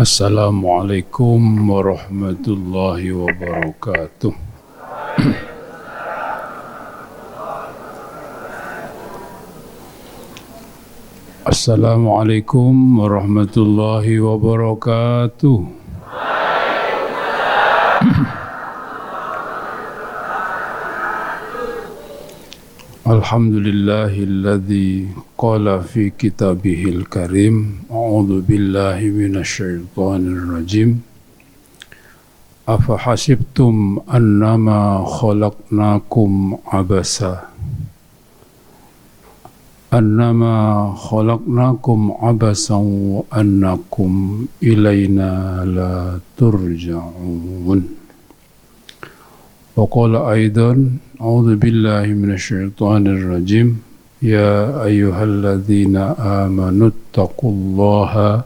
Assalamualaikum warahmatullahi wabarakatuh. Assalamualaikum warahmatullahi wabarakatuh. Alhamdulillahilladzi qala fi kitabihil karim a'udzu billahi minasyaitonir rajim afa hasibtum annama khalaqnakum abasan wa annakum ilaina la turja'un. Wa qala aidan a'udzu billahi minasyaitonir rajim ya ayyuhalladzina amanu taqullaha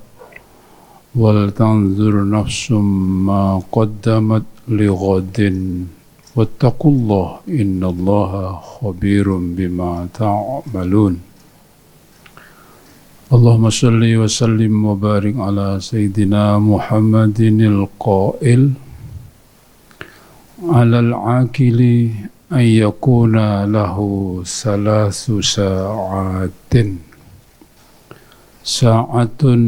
wal tanzur nafsum ma qaddamat lighadin wattaqullaha innallaha khabirum bima ta'malun. Allahumma shalli wa sallim wa barik ala sayyidina Muhammadinil qail alal akili an yakuna lahu salasu sa'atin sa'atun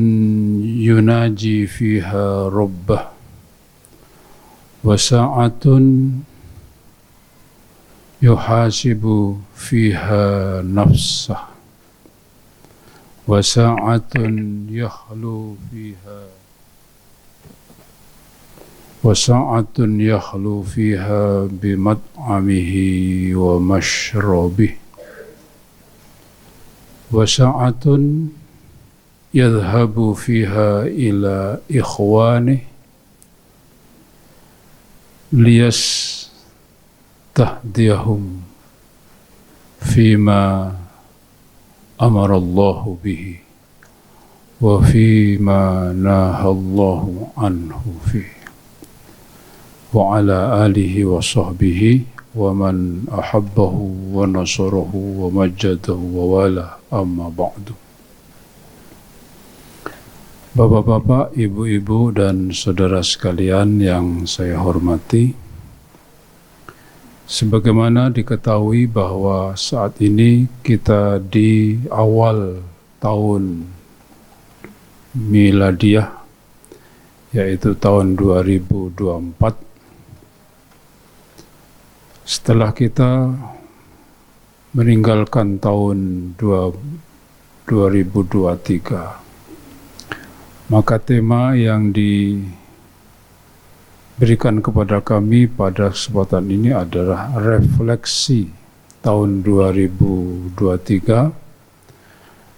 yunaji fiha rabbah wa sa'atun yuhasibu fiha nafsah wa sa'atun yakhlu fiha bimat'amihi wa mashrabih wa sa'atun yadhhabu fiha ila ikhwanih liyastahdiyahum fima amarallahu bihi wa fima nahallahu anhu fihi wa ala alihi wa sahbihi wa man ahabbahu wa nasarahu wa majjadahu wa wala amma ba'du. Bapak-bapak, ibu-ibu dan saudara sekalian yang saya hormati, sebagaimana diketahui bahwa saat ini kita di awal tahun miladiah, yaitu tahun 2024. Setelah kita meninggalkan tahun 2023, maka tema yang diberikan kepada kami pada kesempatan ini adalah refleksi tahun 2023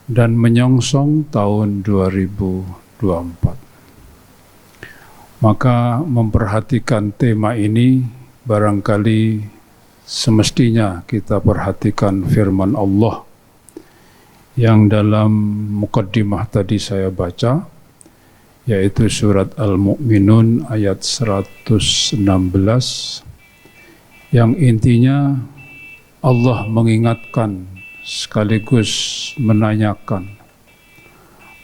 dan menyongsong tahun 2024. Maka memperhatikan tema ini barangkali semestinya kita perhatikan firman Allah yang dalam mukaddimah tadi saya baca, yaitu surat Al-Mu'minun ayat 116, yang intinya Allah mengingatkan sekaligus menanyakan,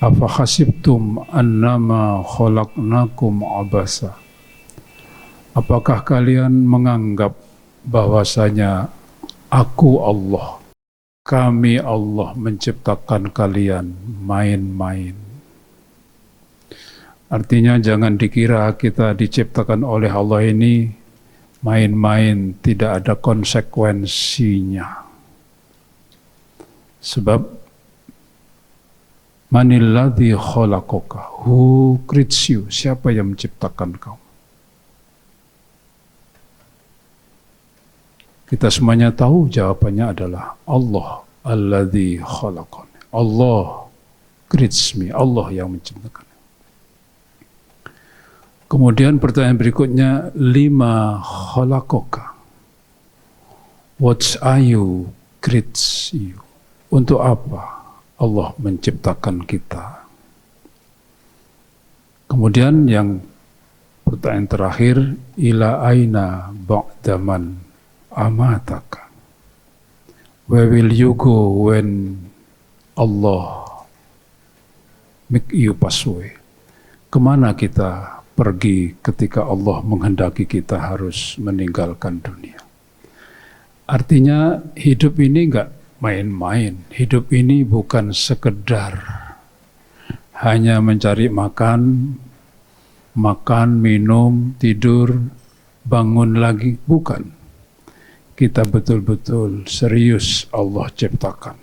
afa hasibtum annama khalaqnakum abasa. Apakah kalian menganggap bahwasanya aku Allah, kami Allah menciptakan kalian main-main? Artinya jangan dikira kita diciptakan oleh Allah ini main-main, tidak ada konsekuensinya. Sebab manilladzi khalaqaka, who creates you, siapa yang menciptakan kau? Kita semuanya tahu jawabannya adalah Allah, alladzi khalaqani. Allah creates me, Allah yang menciptakan. Kemudian pertanyaan berikutnya, lima khalaqaka, what are you, creates you? Untuk apa Allah menciptakan kita? Kemudian yang pertanyaan terakhir, ila aina ba'daman amataka, where will you go when Allah make you pass away? kemana kita pergi ketika Allah menghendaki kita harus meninggalkan dunia. Artinya hidup ini enggak main-main. Hidup ini bukan sekedar hanya mencari makan, minum, tidur, bangun lagi. Bukan. Kita betul-betul serius Allah ciptakan.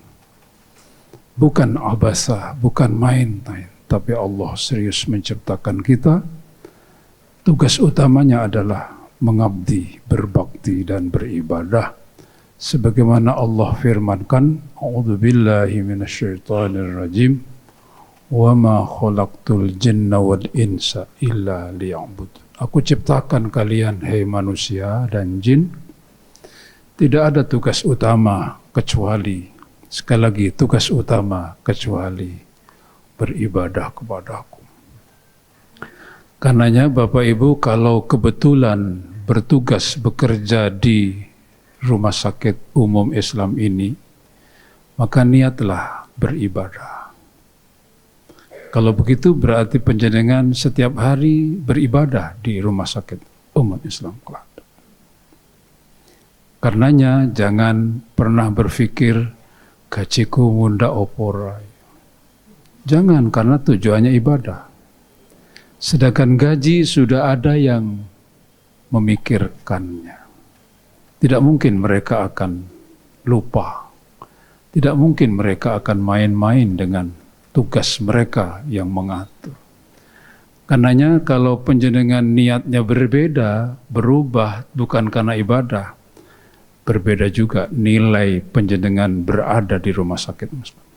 Bukan abasa, bukan main-main. Tapi Allah serius menciptakan kita. Tugas utamanya adalah mengabdi, berbakti, dan beribadah. Sebagaimana Allah firmankan, A'udzubillahi minasyaitonirrajim, wa ma khalaqtul jinna wal insa illa liya'bud. Aku ciptakan kalian, hai manusia dan jin, tidak ada tugas utama kecuali, sekali lagi, tugas utama kecuali beribadah kepadaku. Karenanya Bapak Ibu, kalau kebetulan bertugas bekerja di Rumah Sakit Umum Islam ini, maka niatlah beribadah. Kalau begitu berarti panjenengan setiap hari beribadah di Rumah Sakit Umum Islam Klaten. Karenanya jangan pernah berpikir gajiku munda oporai. Jangan, karena tujuannya ibadah. Sedangkan gaji sudah ada yang memikirkannya. Tidak mungkin mereka akan lupa. Tidak mungkin mereka akan main-main dengan tugas mereka yang mengatur. Karenanya kalau panjenengan niatnya berbeda, berubah bukan karena ibadah, berbeda juga nilai panjenengan berada di Rumah Sakit Islam.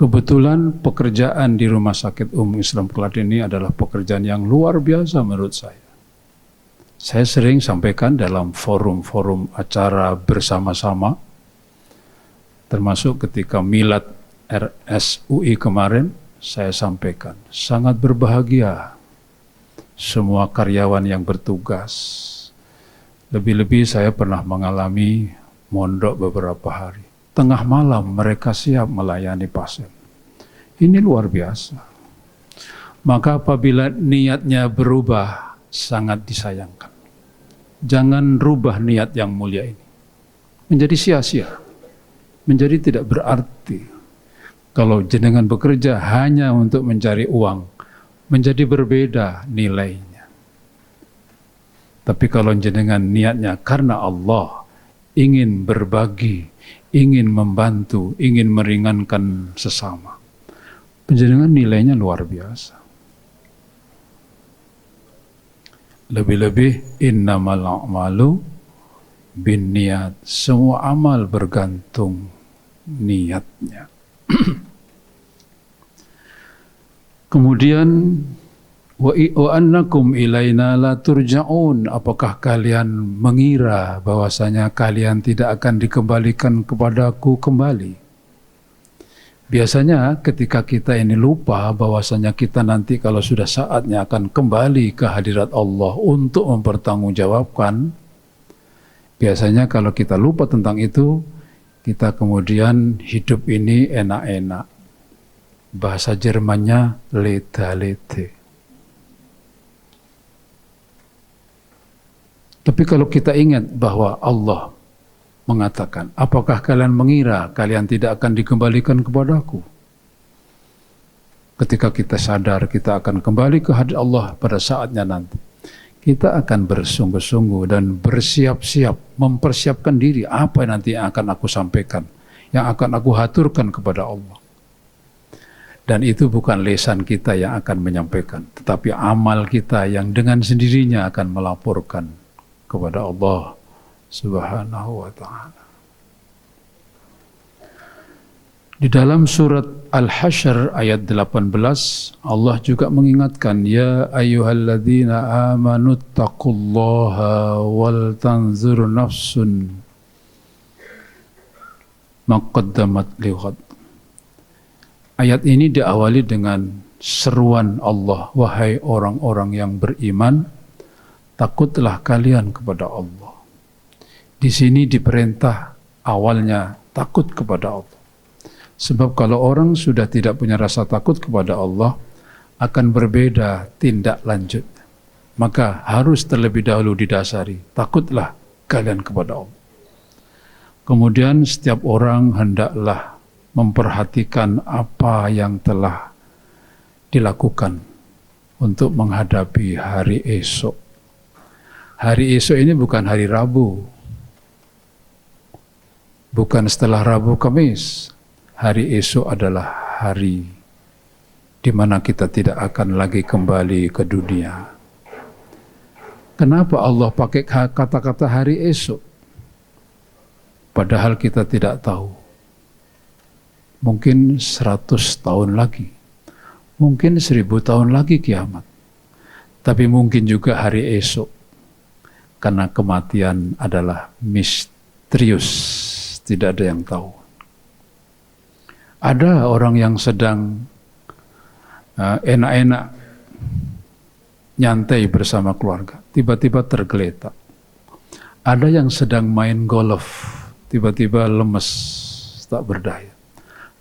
Kebetulan pekerjaan di Rumah Sakit Umum Islam Klaten ini adalah pekerjaan yang luar biasa menurut saya. Saya sering sampaikan dalam forum-forum acara bersama-sama, termasuk ketika milad RSUI kemarin, saya sampaikan, sangat berbahagia semua karyawan yang bertugas. Lebih-lebih saya pernah mengalami mondok beberapa hari. Tengah malam mereka siap melayani pasien. Ini luar biasa. Maka apabila niatnya berubah, sangat disayangkan. Jangan rubah niat yang mulia ini. Menjadi sia-sia. Menjadi tidak berarti. Kalau jenengan bekerja hanya untuk mencari uang, menjadi berbeda nilainya. Tapi kalau jenengan niatnya karena Allah, ingin berbagi, ingin membantu, ingin meringankan sesama, panjenengan nilainya luar biasa. Lebih-lebih innamal a'malu binniyat. Semua amal bergantung niatnya. Kemudian wa annakum ilaina la turja'un. Apakah kalian mengira bahwasanya kalian tidak akan dikembalikan kepadaku kembali? Biasanya ketika kita ini lupa bahwasanya kita nanti kalau sudah saatnya akan kembali ke hadirat Allah untuk mempertanggungjawabkan, biasanya kalau kita lupa tentang itu, kita kemudian hidup ini enak-enak. Bahasa Jermannya leta-lete. Tapi kalau kita ingat bahwa Allah mengatakan, apakah kalian mengira kalian tidak akan dikembalikan kepadaku? Ketika kita sadar kita akan kembali ke hadirat Allah pada saatnya nanti, kita akan bersungguh-sungguh dan bersiap-siap, mempersiapkan diri apa nanti yang akan aku sampaikan, yang akan aku haturkan kepada Allah. Dan itu bukan lisan kita yang akan menyampaikan, tetapi amal kita yang dengan sendirinya akan melaporkan kepada Allah Subhanahu wa ta'ala. Di dalam surat Al-Hasyr ayat 18, Allah juga mengingatkan, ya ayyuhalladzina amanu taqullaha wal tanzur nafsun ma qaddamat lighad. Ayat ini diawali dengan seruan Allah, wahai orang-orang yang beriman, takutlah kalian kepada Allah. Di sini diperintah awalnya takut kepada Allah. Sebab kalau orang sudah tidak punya rasa takut kepada Allah, akan berbeda tindak lanjut. Maka harus terlebih dahulu didasari, takutlah kalian kepada Allah. Kemudian setiap orang hendaklah memperhatikan apa yang telah dilakukan untuk menghadapi hari esok. Hari esok ini bukan hari Rabu, bukan setelah Rabu Kamis. Hari esok adalah hari di mana kita tidak akan lagi kembali ke dunia. Kenapa Allah pakai kata-kata hari esok? Padahal kita tidak tahu. Mungkin 100 tahun lagi, mungkin 1000 tahun lagi kiamat. Tapi mungkin juga hari esok. Karena kematian adalah misterius, tidak ada yang tahu. Ada orang yang sedang enak-enak nyantai bersama keluarga, tiba-tiba tergeletak. Ada yang sedang main golf, tiba-tiba lemes, tak berdaya.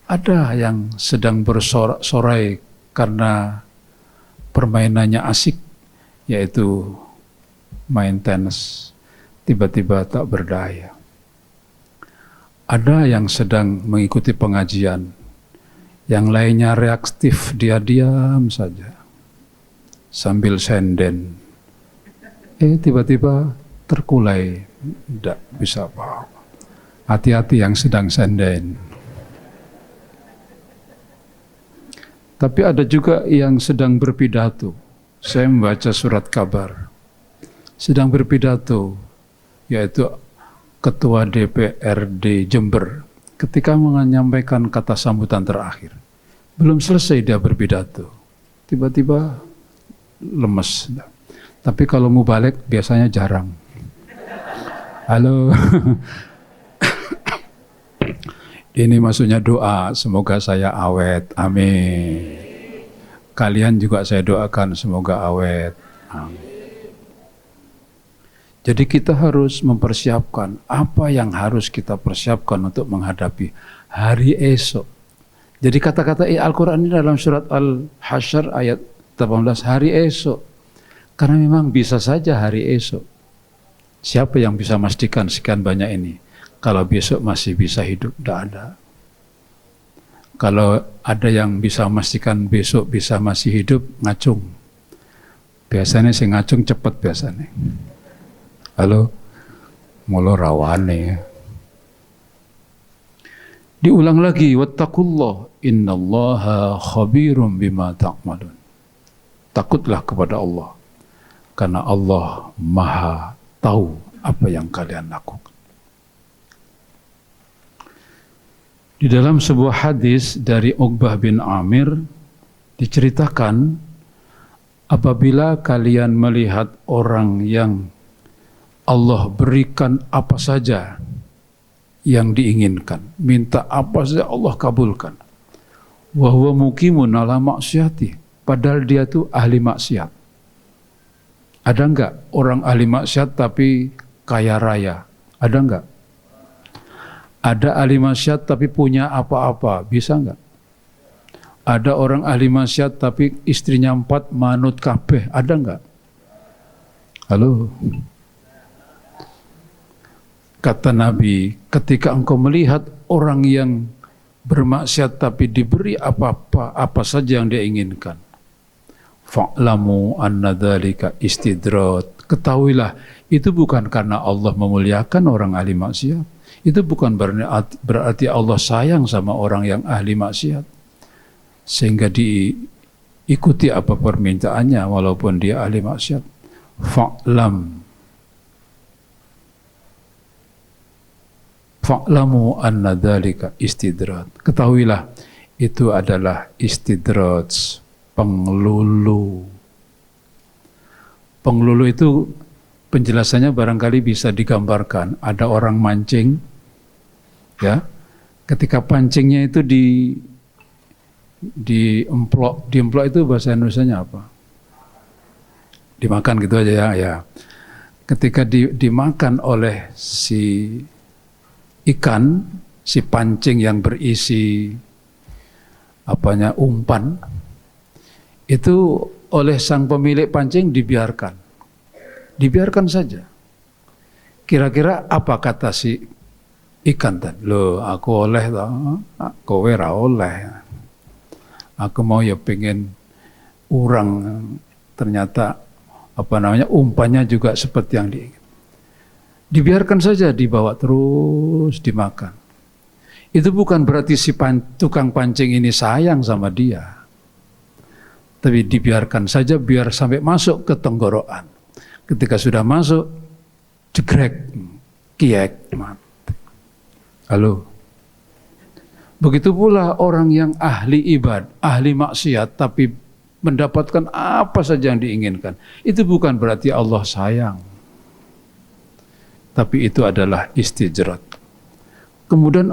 Ada yang sedang bersorak-sorai karena permainannya asik, yaitu main tenis, tiba-tiba tak berdaya. Ada yang sedang mengikuti pengajian, yang lainnya reaktif, dia diam saja sambil senden. Tiba-tiba terkulai, tidak bisa apa-apa. Hati-hati yang sedang senden. Tapi ada juga yang sedang berpidato. Saya membaca surat kabar, sedang berpidato, yaitu Ketua DPRD Jember, ketika menyampaikan kata sambutan terakhir. Belum selesai dia berpidato, tiba-tiba lemes. Tapi kalau mau balik biasanya jarang. Halo. Ini maksudnya doa, semoga saya awet, amin. Kalian juga saya doakan semoga awet, amin. Jadi kita harus mempersiapkan apa yang harus kita persiapkan untuk menghadapi hari esok. Jadi kata-kata Al-Quran ini dalam surat Al-Hasyr ayat 18, hari esok. Karena memang bisa saja hari esok. Siapa yang bisa memastikan sekian banyak ini? Kalau besok masih bisa hidup, tidak ada. Kalau ada yang bisa memastikan besok bisa masih hidup, ngacung. Biasanya si ngacung cepat biasanya. Halo, mulu rawane. Diulang lagi, wattaqullah innallaha khabirum bima ta'malun. Takutlah kepada Allah, karena Allah Maha tahu apa yang kalian lakukan. Di dalam sebuah hadis dari Uqbah bin Amir diceritakan, apabila kalian melihat orang yang Allah berikan apa saja yang diinginkan, minta apa saja Allah kabulkan. Wa huwa muqimun ala maksiati, padahal dia itu ahli maksiat. Ada enggak orang ahli maksiat tapi kaya raya? Ada enggak? Ada ahli maksiat tapi punya apa-apa, bisa enggak? Ada orang ahli maksiat tapi istrinya 4 manut kabeh, ada enggak? Halo. Kata Nabi, ketika engkau melihat orang yang bermaksiat tapi diberi apa-apa, apa saja yang dia inginkan, fa'lamu anna dzalika istidrat. Ketahuilah, itu bukan karena Allah memuliakan orang ahli maksiat. Itu bukan berarti Allah sayang sama orang yang ahli maksiat, sehingga diikuti apa permintaannya walaupun dia ahli maksiat. Fa'lamu anna dzalika istidrat. Ketahuilah, itu adalah istidrat, penglulu. Penglulu itu penjelasannya barangkali bisa digambarkan. Ada orang mancing, ya. Ketika pancingnya itu diemplok itu bahasa Indonesianya apa? Dimakan gitu aja ya. Ya. Ketika dimakan oleh si ikan, si pancing yang berisi umpan, itu oleh sang pemilik pancing dibiarkan saja. Kira-kira apa kata si ikan tadi? Loh, aku oleh toh, kowe ra oleh. Aku mau ya pengen urang, ternyata umpannya juga seperti yang diingin. Dibiarkan saja, dibawa terus dimakan. Itu bukan berarti si tukang pancing ini sayang sama dia. Tapi dibiarkan saja biar sampai masuk ke tenggorokan. Ketika sudah masuk, jegrek, kiek, mati. Halo. Begitu pula orang yang ahli ahli maksiat, tapi mendapatkan apa saja yang diinginkan. Itu bukan berarti Allah sayang. Tapi itu adalah istijrat. Kemudian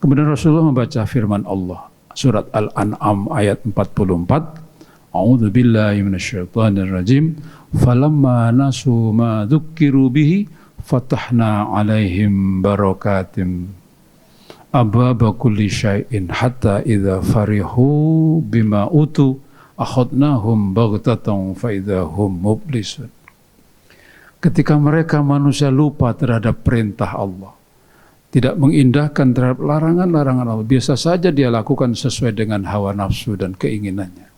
kemudian Rasulullah membaca firman Allah. Surat Al-An'am ayat 44. A'udzu billahi minasyaitonir rajim. Falamma nasu ma dzukkiru bihi fatahna 'alaihim barakatim abwaba kulli syai'in hatta idza farihu bima utu akhadnahum baghtatan fa idza hum mublisun. Ketika mereka manusia lupa terhadap perintah Allah, tidak mengindahkan terhadap larangan-larangan Allah, biasa saja dia lakukan sesuai dengan hawa nafsu dan keinginannya.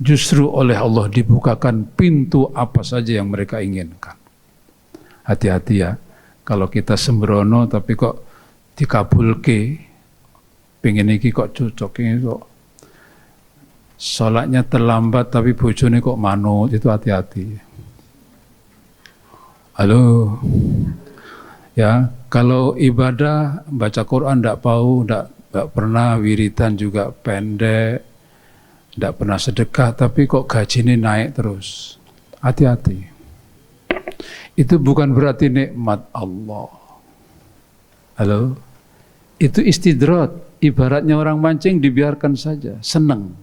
Justru oleh Allah dibukakan pintu apa saja yang mereka inginkan. Hati-hati ya, kalau kita sembrono tapi kok dikabulke, pengen iki kok cocok, ini kok sholatnya terlambat tapi bojone kok manut, itu hati-hati. Halo, ya kalau ibadah baca Quran tidak pernah, wiridan juga pendek, tidak pernah sedekah, tapi kok gajinya naik terus. Hati-hati. Itu bukan berarti nikmat Allah. Halo, itu istidrat. Ibaratnya orang mancing dibiarkan saja, senang.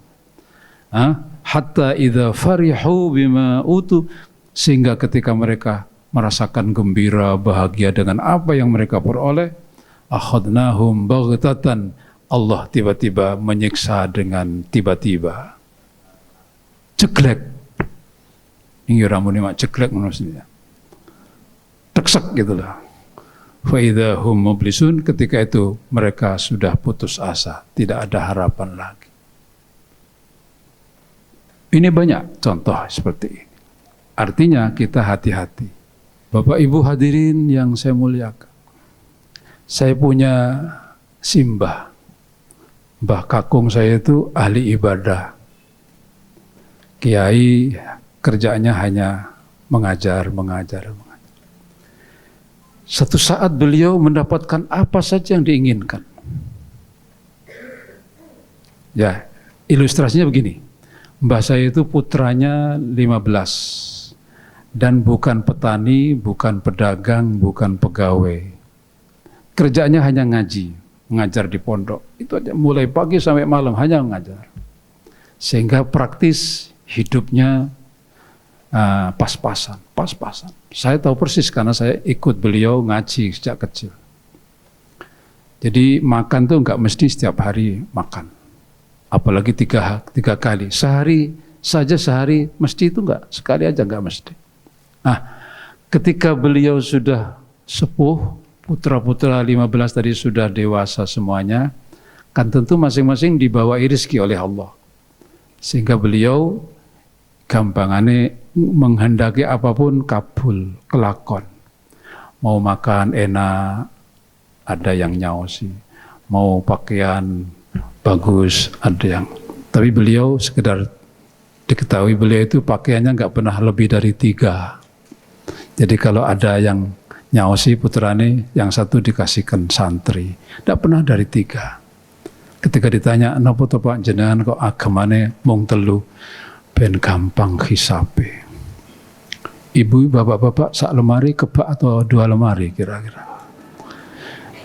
Hatta idza farihu bima utu, sehingga ketika mereka merasakan gembira, bahagia dengan apa yang mereka peroleh, akhadnahum baghtatan, Allah tiba-tiba menyiksa dengan tiba-tiba. Ceklek. Ini ramu ni mak ceklek manusia. Teksek gitulah. Fa idza hum mublisun, ketika itu mereka sudah putus asa, tidak ada harapan lagi. Ini banyak contoh seperti ini. Artinya kita hati-hati. Bapak Ibu hadirin yang saya muliakan, saya punya simbah, Mbah Kakung saya itu ahli ibadah. Kiai kerjanya hanya mengajar. Satu saat beliau mendapatkan apa saja yang diinginkan. Ya, ilustrasinya begini. Mbah saya itu putranya 15. Dan bukan petani, bukan pedagang, bukan pegawai. Kerjanya hanya ngaji, mengajar di pondok. Itu aja, mulai pagi sampai malam hanya mengajar. Sehingga praktis hidupnya pas-pasan. Saya tahu persis karena saya ikut beliau ngaji sejak kecil. Jadi makan tuh nggak mesti setiap hari makan. Apalagi tiga kali. Sehari mesti itu nggak, sekali aja nggak mesti. Nah, ketika beliau sudah sepuh, putra-putra 15 tadi sudah dewasa semuanya, kan tentu masing-masing dibawa rezeki oleh Allah. Sehingga beliau gampangannya menghendaki apapun kabul, kelakon. Mau makan enak, ada yang nyaosi. Mau pakaian bagus, ada yang. Tapi beliau sekedar diketahui beliau itu pakaiannya nggak pernah lebih dari 3. Jadi kalau ada yang nyaosi putrane, yang satu dikasihkan santri. Tidak pernah dari 3. Ketika ditanya, napa to Pak jenengan kok agamane mung 3, ben gampang hisabe. Ibu, bapak-bapak, sak lemari kebak atau 2 lemari kira-kira?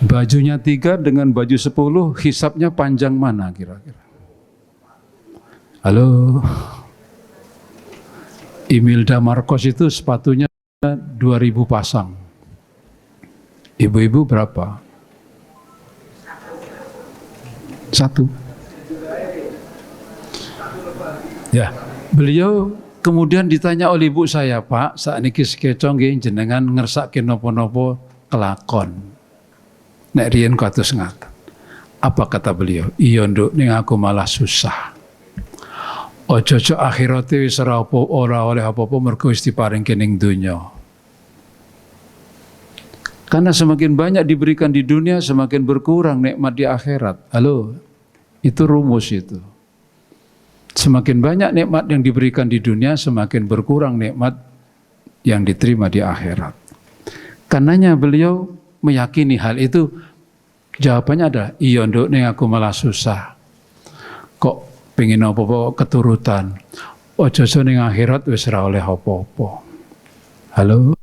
Bajunya 3 dengan baju 10, hisapnya panjang mana kira-kira? Halo? Imelda Marcos itu sepatunya 2000 pasang. Ibu-ibu berapa? 1. Ya, beliau kemudian ditanya oleh ibu saya, Pak, saat niki sekecong nggih jenengan ngersake napa-napa kelakon. Nek riyen kados ngaten. Apa kata beliau? Iya nduk, ning aku malah susah. Ojo-ojo akhirate wis ora oleh apa-apa mergo wis diparingke ning donya. Karena semakin banyak diberikan di dunia, semakin berkurang nikmat di akhirat. Halo, itu rumus itu. Semakin banyak nikmat yang diberikan di dunia, semakin berkurang nikmat yang diterima di akhirat. Karenanya beliau meyakini hal itu. Jawabannya adalah, iya nduk ning aku malah susah. Kok pengen apa-apa keturutan. Ojo-ojo ning akhirat wis ora oleh apa-apa. Halo.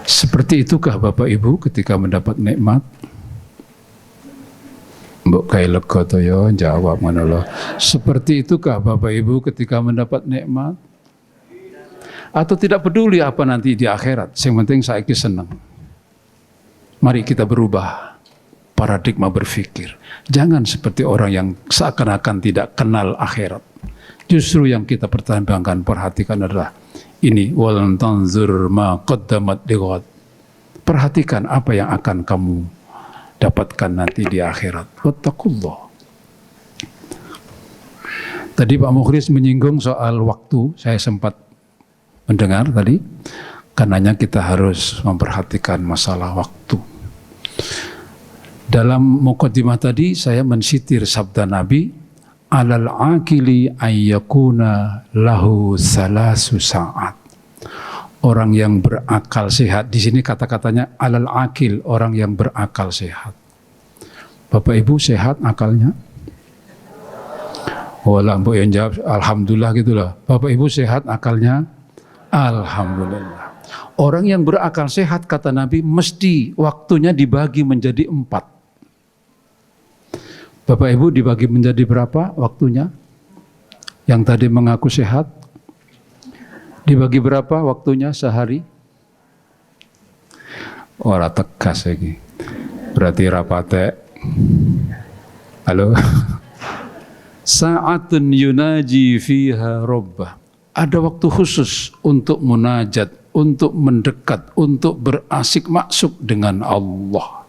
Seperti itukah Bapak Ibu ketika mendapat nikmat? Mbok kae lega to ya jawab ngono lho. Seperti itukah Bapak Ibu ketika mendapat nikmat? Atau tidak peduli apa nanti di akhirat, yang penting saiki seneng. Mari kita berubah paradigma berpikir. Jangan seperti orang yang seakan-akan tidak kenal akhirat. Justru yang kita pertimbangkan, perhatikan adalah ini, walan tanzur ma qaddamat lighad. Perhatikan apa yang akan kamu dapatkan nanti di akhirat. Wattaqullah. Tadi Pak Mukhlis menyinggung soal waktu, saya sempat mendengar tadi, karenanya kita harus memperhatikan masalah waktu. Dalam muqaddimah tadi saya mensitir sabda Nabi, alal akili ayyakuna lahu salasu sa'at. Orang yang berakal sehat, di sini kata-katanya alal akil, orang yang berakal sehat. Bapak Ibu sehat akalnya? Walah mbok yang jawab alhamdulillah gitulah. Bapak Ibu sehat akalnya? Alhamdulillah. Orang yang berakal sehat kata Nabi mesti waktunya dibagi menjadi 4. Bapak Ibu dibagi menjadi berapa waktunya? Yang tadi mengaku sehat dibagi berapa waktunya sehari? Ora tegas lagi. Berarti rapate. Halo. Sa'atun yunaji fiha rabbah. Ada waktu khusus untuk munajat, untuk mendekat, untuk berasik maksud dengan Allah.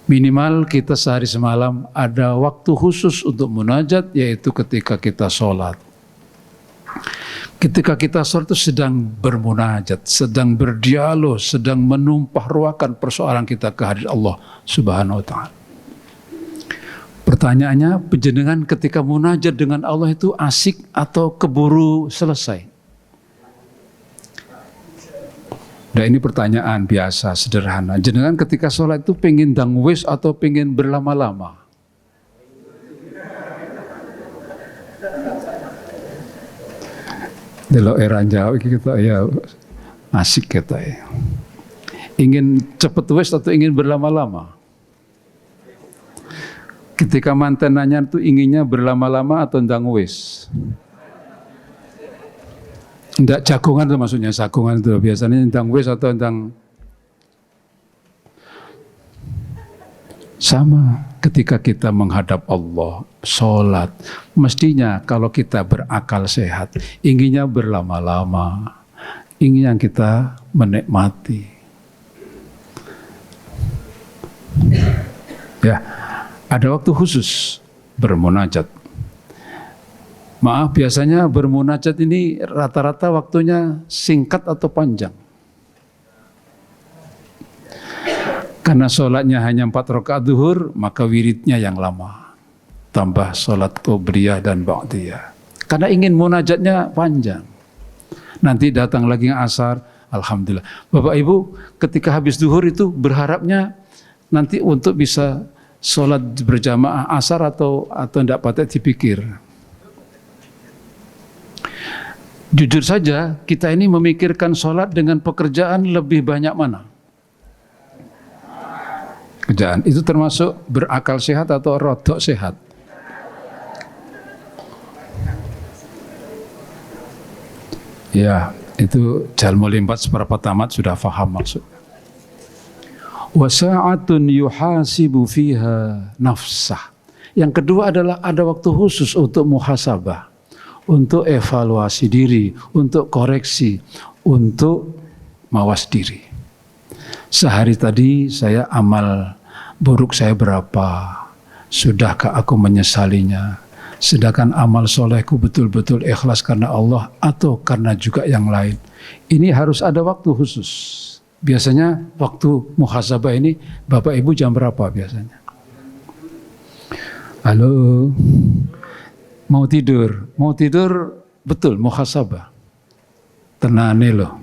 Minimal kita sehari semalam ada waktu khusus untuk munajat, yaitu ketika kita sholat. Ketika kita sholat itu sedang bermunajat, sedang berdialog, sedang menumpah ruahkan persoalan kita ke hadirat Allah Subhanahu wa Ta'ala. Pertanyaannya, penjenengan ketika munajat dengan Allah itu asik atau keburu selesai? Nah ini pertanyaan biasa, sederhana. Jenengan ketika sholat itu pengen dangwis atau pengen berlama-lama? Delok era jauh kita ya asik kita ya. Ingin cepet wis atau ingin berlama-lama? Ketika mantan nanya itu inginnya berlama-lama atau ndang wis? Ndak jagongan itu maksudnya, jagongan itu biasanya ndang wis atau ndang sama. Ketika kita menghadap Allah, sholat, mestinya kalau kita berakal sehat, inginnya berlama-lama, ingin yang kita menikmati. Ya, ada waktu khusus bermunajat. Maaf, biasanya bermunajat ini rata-rata waktunya singkat atau panjang. Karena sholatnya hanya 4 rakaat zuhur, maka wiridnya yang lama. Tambah sholat qobliyah dan ba'diyah. Karena ingin munajatnya panjang. Nanti datang lagi asar, alhamdulillah. Bapak Ibu, ketika habis zuhur itu berharapnya nanti untuk bisa sholat berjamaah asar atau tidak patut dipikir. Jujur saja, kita ini memikirkan sholat dengan pekerjaan lebih banyak mana? Kerjaan itu termasuk berakal sehat atau rodok sehat? Ya, itu jalmu limpat seberapa tamat sudah faham maksudnya. Wa sa'atun yuhasibu fiha nafsah. Yang kedua adalah ada waktu khusus untuk muhasabah, untuk evaluasi diri, untuk koreksi, untuk mawas diri. Sehari tadi saya amal buruk saya berapa? Sudahkah aku menyesalinya? Sedangkan amal solehku betul-betul ikhlas karena Allah atau karena juga yang lain? Ini harus ada waktu khusus. Biasanya waktu muhasabah ini Bapak Ibu jam berapa biasanya? Halo, mau tidur? Mau tidur betul muhasabah. Tenane loh.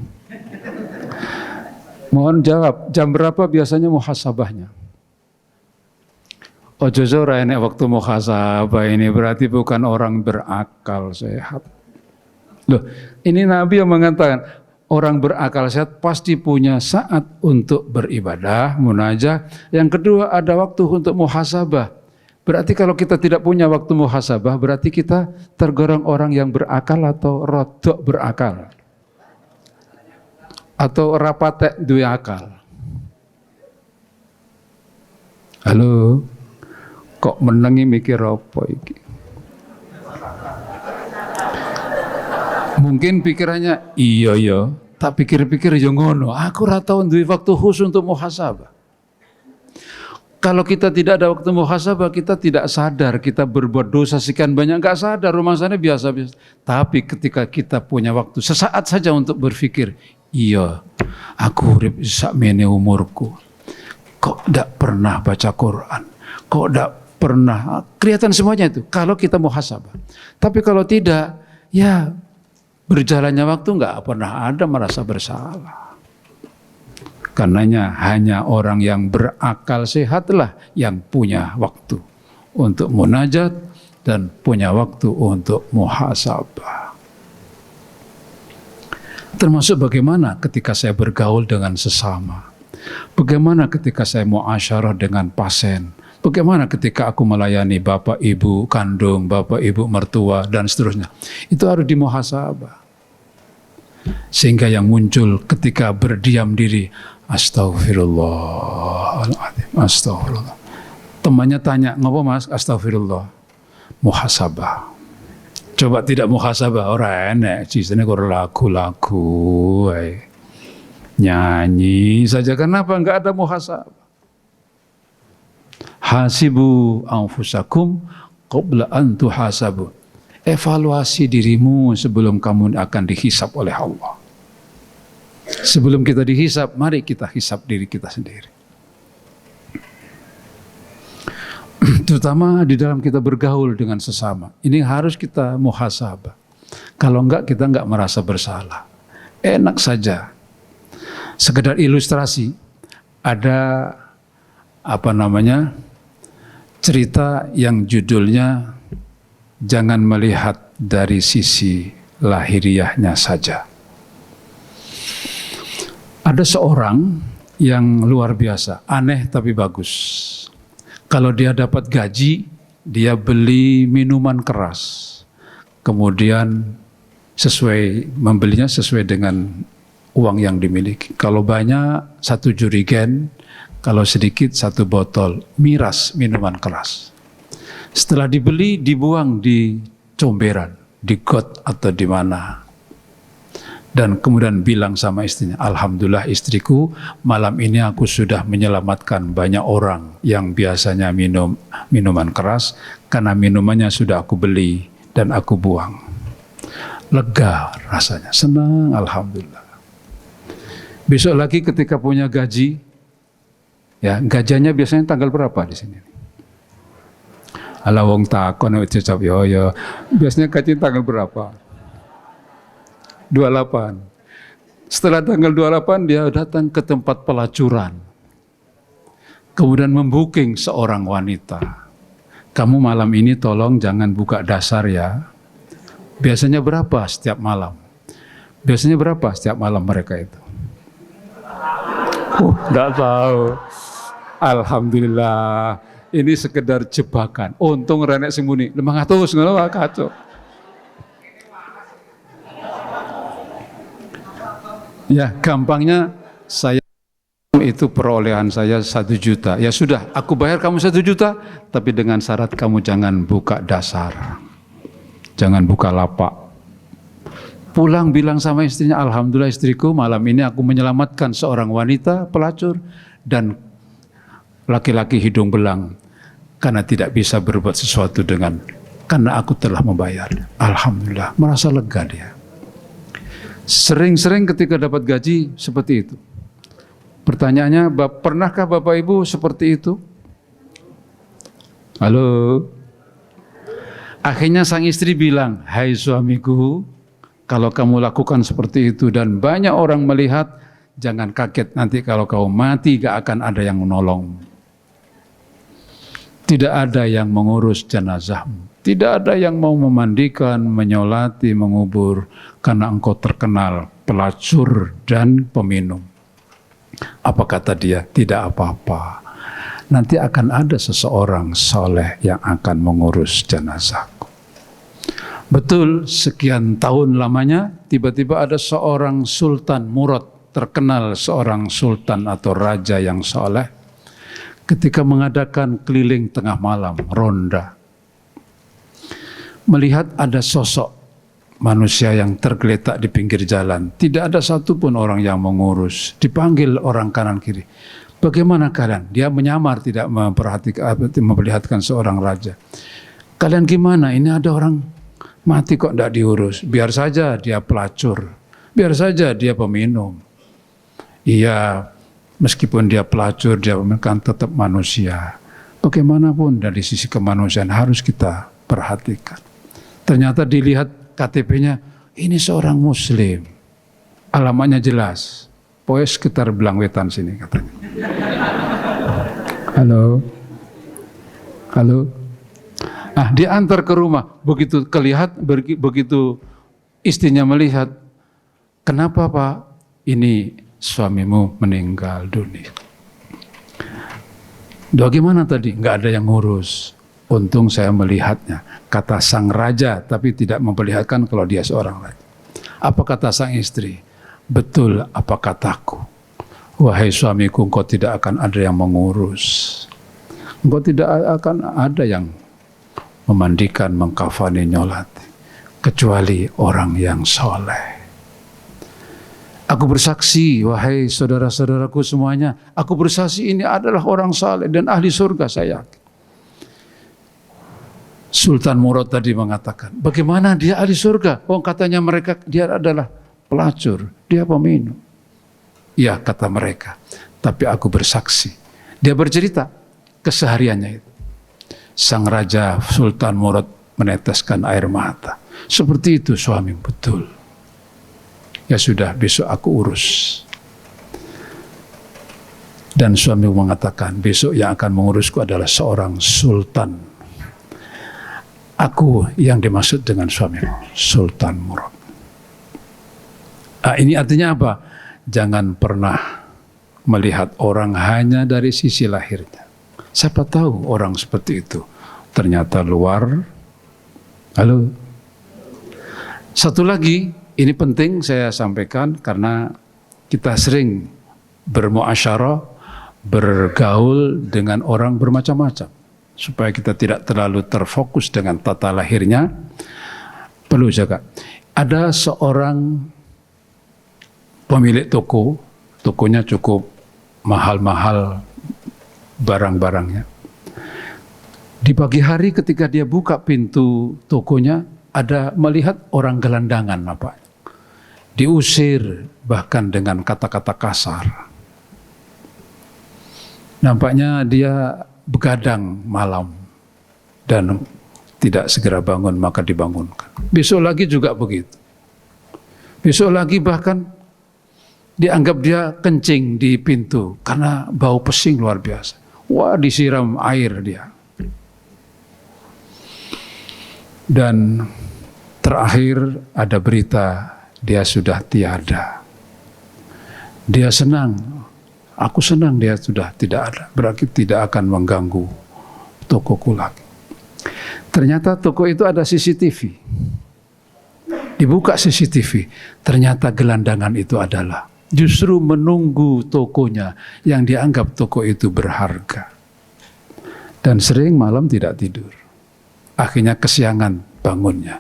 Mohon jawab, jam berapa biasanya muhasabahnya? Ojo ora enek waktu muhasabah ini berarti bukan orang berakal sehat. Loh, ini Nabi yang mengatakan orang berakal sehat pasti punya saat untuk beribadah, munajat. Yang kedua ada waktu untuk muhasabah. Berarti kalau kita tidak punya waktu muhasabah, berarti kita tergolong orang yang berakal atau rodok berakal. Atau rapatek duwe akal. Halo, kok menengi mikir apa iki? Mungkin pikirannya, iya, tak pikir-pikir ya ngono. Aku ora tau duwe waktu khusus untuk muhasabah. Kalau kita tidak ada waktu muhasabah, kita tidak sadar kita berbuat dosa sekian banyak, nggak sadar, rumah sana biasa-biasa. Tapi ketika kita punya waktu sesaat saja untuk berpikir, iya, aku urip sakmene umurku. Kok tidak pernah baca Quran? Kok tidak pernah? Kelihatan semuanya itu kalau kita muhasabah. Tapi kalau tidak, ya berjalannya waktu nggak pernah ada merasa bersalah. Karenanya hanya orang yang berakal sehatlah yang punya waktu untuk munajat dan punya waktu untuk muhasabah. Termasuk bagaimana ketika saya bergaul dengan sesama. Bagaimana ketika saya muasyarah dengan pasien. Bagaimana ketika aku melayani bapak ibu kandung, bapak ibu mertua dan seterusnya. Itu harus dimuhasabah. Sehingga yang muncul ketika berdiam diri, astagfirullahaladzim, astagfirullah. Temannya tanya, ngapa mas? Astagfirullah. Muhasabah. Coba tidak muhasabah, orang enak. Cisanya kok lagu-lagu. Nyanyi saja, kenapa enggak ada muhasabah? Hasibu anfusakum qabla an tuhasabu. Evaluasi dirimu sebelum kamu akan dihisab oleh Allah. Sebelum kita dihisab, mari kita hisab diri kita sendiri. Terutama di dalam kita bergaul dengan sesama. Ini harus kita muhasabah. Kalau enggak, kita enggak merasa bersalah. Enak saja. Sekedar ilustrasi, ada cerita yang judulnya jangan melihat dari sisi lahiriahnya saja. Ada seorang yang luar biasa, aneh tapi bagus. Kalau dia dapat gaji, dia beli minuman keras. Kemudian membelinya sesuai dengan uang yang dimiliki. Kalau banyak, 1 jerigen, kalau sedikit 1 botol miras minuman keras. Setelah dibeli, dibuang di comberan, di got atau di mana. Dan kemudian bilang sama istrinya, alhamdulillah istriku, malam ini aku sudah menyelamatkan banyak orang yang biasanya minum minuman keras, karena minumannya sudah aku beli dan aku buang. Lega rasanya, senang, alhamdulillah. Besok lagi ketika punya gaji, ya gajiannya biasanya tanggal berapa di sini? Ala wong takon ucap yo. Biasanya gaji tanggal berapa? 28. Setelah tanggal 28 dia datang ke tempat pelacuran. Kemudian membooking seorang wanita. Kamu malam ini tolong jangan buka dasar ya. Biasanya berapa setiap malam? Biasanya berapa setiap malam mereka itu? Enggak tahu. Alhamdulillah. Ini sekedar jebakan. Untung renek sembunyi. 500 ngono kacau. Ya, gampangnya saya Itu perolehan saya 1 juta. Ya sudah, aku bayar kamu 1 juta, tapi dengan syarat kamu jangan buka dasar. Jangan buka lapak. Pulang bilang sama istrinya, alhamdulillah istriku, malam ini aku menyelamatkan seorang wanita pelacur dan laki-laki hidung belang karena tidak bisa berbuat sesuatu karena aku telah membayar. Alhamdulillah, merasa lega dia. Sering-sering ketika dapat gaji seperti itu. Pertanyaannya, pernahkah Bapak Ibu seperti itu? Halo? Akhirnya sang istri bilang, hai suamiku, kalau kamu lakukan seperti itu dan banyak orang melihat, jangan kaget nanti kalau kau mati gak akan ada yang menolong. Tidak ada yang mengurus jenazahmu. Tidak ada yang mau memandikan, menyolati, mengubur, karena engkau terkenal pelacur dan peminum. Apa kata dia? Tidak apa-apa. Nanti akan ada seseorang soleh yang akan mengurus jenazahku. Betul, sekian tahun lamanya, tiba-tiba ada seorang sultan murad, terkenal seorang sultan atau raja yang soleh, ketika mengadakan keliling tengah malam, ronda, melihat ada sosok manusia yang tergeletak di pinggir jalan. Tidak ada satupun orang yang mengurus. Dipanggil orang kanan kiri. Bagaimana kalian? Dia menyamar, tidak memperlihatkan seorang raja. Kalian gimana? Ini ada orang mati kok tidak diurus. Biar saja dia pelacur. Biar saja dia peminum. Iya, meskipun dia pelacur, dia kan tetap manusia. Bagaimanapun dari sisi kemanusiaan harus kita perhatikan. Ternyata dilihat KTP-nya, ini seorang muslim. Alamatnya jelas. Pokoknya sekitar Belangwetan sini katanya. Halo. Halo. Ah, diantar ke rumah. Begitu istrinya melihat, kenapa Pak? Ini suamimu meninggal dunia. Bagaimana tadi? Nggak ada yang ngurus. Untung saya melihatnya, kata sang raja, tapi tidak memperlihatkan kalau dia seorang raja. Apa kata sang istri? Betul apa kataku. Wahai suamiku, engkau tidak akan ada yang mengurus. Engkau tidak akan ada yang memandikan, mengkafani, nyolati. Kecuali orang yang soleh. Aku bersaksi, wahai saudara-saudaraku semuanya, aku bersaksi ini adalah orang saleh dan ahli surga, saya yakin. Sultan Murad tadi mengatakan, bagaimana dia ahli surga? Oh, katanya mereka dia adalah pelacur, dia peminum. Ya, kata mereka, tapi aku bersaksi. Dia bercerita kesehariannya itu. Sang Raja Sultan Murad meneteskan air mata. Seperti itu suami, betul. Ya sudah, besok aku urus. Dan suami mengatakan, besok yang akan mengurusku adalah seorang sultan. Aku yang dimaksud dengan suamimu, Sultan Murad. Ini artinya apa? Jangan pernah melihat orang hanya dari sisi lahirnya. Siapa tahu orang seperti itu ternyata luar. Halo. Satu lagi, ini penting saya sampaikan karena kita sering bermuasyarah, bergaul dengan orang bermacam-macam. Supaya kita tidak terlalu terfokus dengan tata lahirnya, perlu jaga. Ada seorang pemilik toko, tokonya cukup mahal-mahal barang-barangnya. Di pagi hari ketika dia buka pintu tokonya, ada melihat orang gelandangan apa? Diusir bahkan dengan kata-kata kasar. Nampaknya dia begadang malam dan tidak segera bangun, maka dibangunkan. Besok lagi juga begitu. Besok lagi bahkan dianggap dia kencing di pintu karena bau pesing luar biasa. Wah, disiram air dia. Dan terakhir ada berita dia sudah tiada. Dia senang. Aku senang dia sudah tidak ada, berarti tidak akan mengganggu tokoku lagi. Ternyata toko itu ada CCTV. Dibuka CCTV, ternyata gelandangan itu adalah justru menunggu tokonya yang dianggap toko itu berharga. Dan sering malam tidak tidur. Akhirnya kesiangan bangunnya.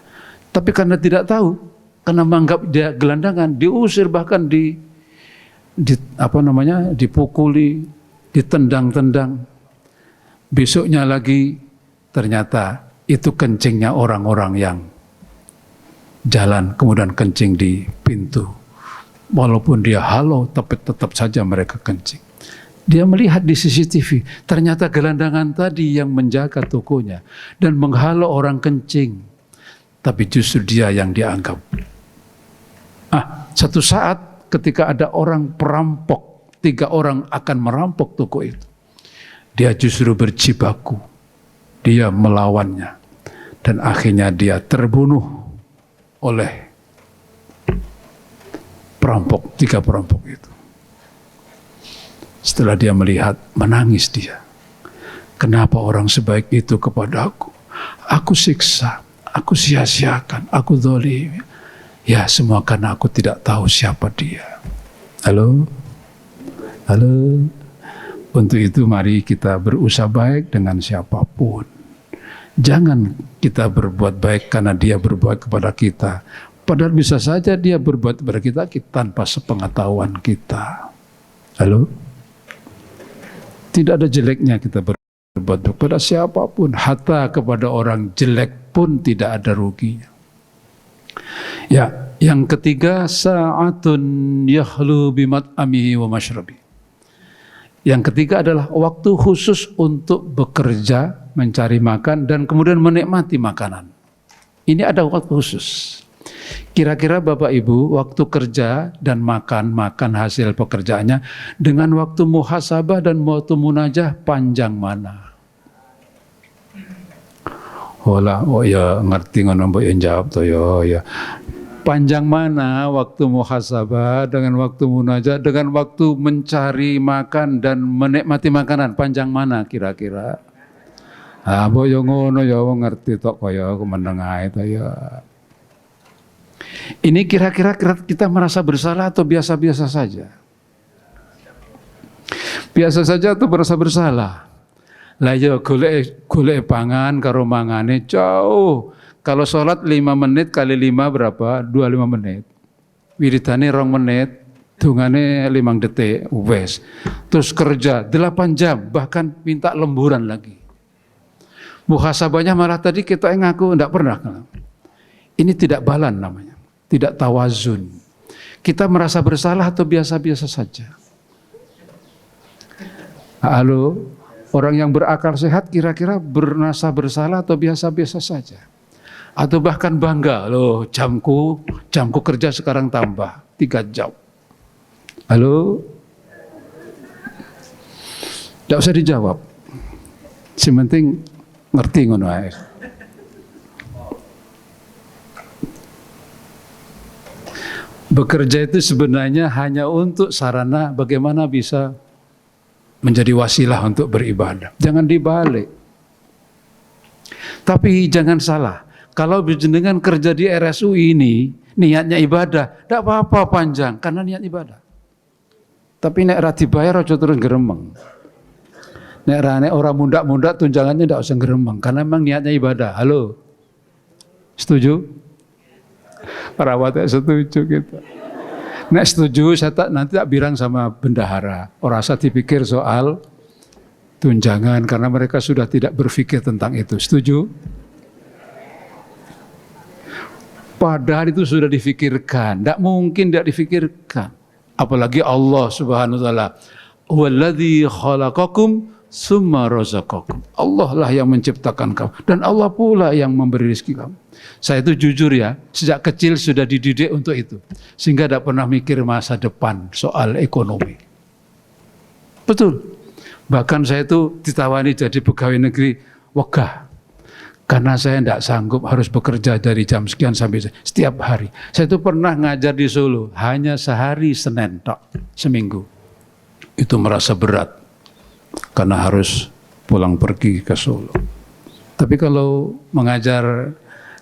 Tapi karena tidak tahu, karena menganggap dia gelandangan, diusir, bahkan dipukuli, ditendang-tendang. Besoknya lagi ternyata itu kencingnya orang-orang yang jalan, kemudian kencing di pintu. Walaupun dia halau, tapi tetap saja mereka kencing. Dia melihat di CCTV, ternyata gelandangan tadi yang menjaga tokonya dan menghalau orang kencing. Tapi justru dia yang dianggap. Satu saat ketika ada orang perampok, 3 orang akan merampok toko itu. Dia justru berjibaku, dia melawannya. Dan akhirnya dia terbunuh oleh perampok, 3 perampok itu. Setelah dia melihat, menangis dia. Kenapa orang sebaik itu kepada aku? Aku siksa, aku sia-siakan, aku zalim. Ya, semua karena aku tidak tahu siapa dia. Halo? Halo? Untuk itu mari kita berusaha baik dengan siapapun. Jangan kita berbuat baik karena dia berbuat kepada kita. Padahal bisa saja dia berbuat kepada kita tanpa sepengetahuan kita. Halo? Tidak ada jeleknya kita berbuat kepada siapapun. Hatta kepada orang jelek pun tidak ada ruginya. Ya, yang ketiga, sa'atun yahlu bimat'amihi wa masyrabi. Yang ketiga adalah waktu khusus untuk bekerja, mencari makan, dan kemudian menikmati makanan. Ini ada waktu khusus. Kira-kira Bapak Ibu, waktu kerja dan makan hasil pekerjaannya dengan waktu muhasabah dan waktu munajah panjang mana? Oh ya, ngerti ngono mbok yang jawab to ya. Panjang mana waktu muhasabah dengan waktu munajah dengan waktu mencari makan dan menikmati makanan, panjang mana kira-kira? Mbok yo ngono ya wong ngerti tok kaya aku meneng ae to ya. Ini kira-kira kita merasa bersalah atau biasa-biasa saja? Biasa saja atau merasa bersalah? Lah ya golek pangan karo mangane jauh. Kalau sholat 5 menit kali 5 berapa? 25 menit. Wiridane 2 menit, dungane 5 detik, wes. Terus kerja 8 jam, bahkan minta lemburan lagi. Muhasabahnya malah tadi kita ngaku enggak pernah. Ini tidak balan namanya. Tidak tawazun. Kita merasa bersalah atau biasa-biasa saja? Halo, orang yang berakal sehat kira-kira merasa bersalah atau biasa-biasa saja? Atau bahkan bangga, loh jamku kerja sekarang tambah 3 jam. Halo? Tidak usah dijawab. Sementing ngerti ngono ae. Bekerja itu sebenarnya hanya untuk sarana bagaimana bisa menjadi wasilah untuk beribadah. Jangan dibalik. Tapi jangan salah. Kalau jenengan kerja di RSU ini, niatnya ibadah, tidak apa-apa panjang, karena niat ibadah. Tapi nek ra dibayar aja terus geremeng. Nek rane orang mundak-mundak tunjangannya tidak usah geremeng, karena memang niatnya ibadah. Halo? Setuju? Perawatnya setuju gitu. Nek setuju, nanti tak bilang sama bendahara. Orang usah dipikir soal tunjangan, karena mereka sudah tidak berpikir tentang itu. Setuju? Padahal itu sudah difikirkan, tidak mungkin tidak difikirkan. Apalagi Allah Subhanahu wa taala, "Walladzi khalaqakum tsumma razaqakum." Allah lah yang menciptakan kamu dan Allah pula yang memberi rezeki kamu. Saya itu jujur ya, sejak kecil sudah dididik untuk itu. Sehingga tidak pernah mikir masa depan soal ekonomi. Betul. Bahkan saya itu ditawani jadi pegawai negeri, wegah. Karena saya tidak sanggup harus bekerja dari jam sekian sampai setiap hari. Saya itu pernah ngajar di Solo, hanya sehari Senin tok, seminggu. Itu merasa berat, karena harus pulang pergi ke Solo. Tapi kalau mengajar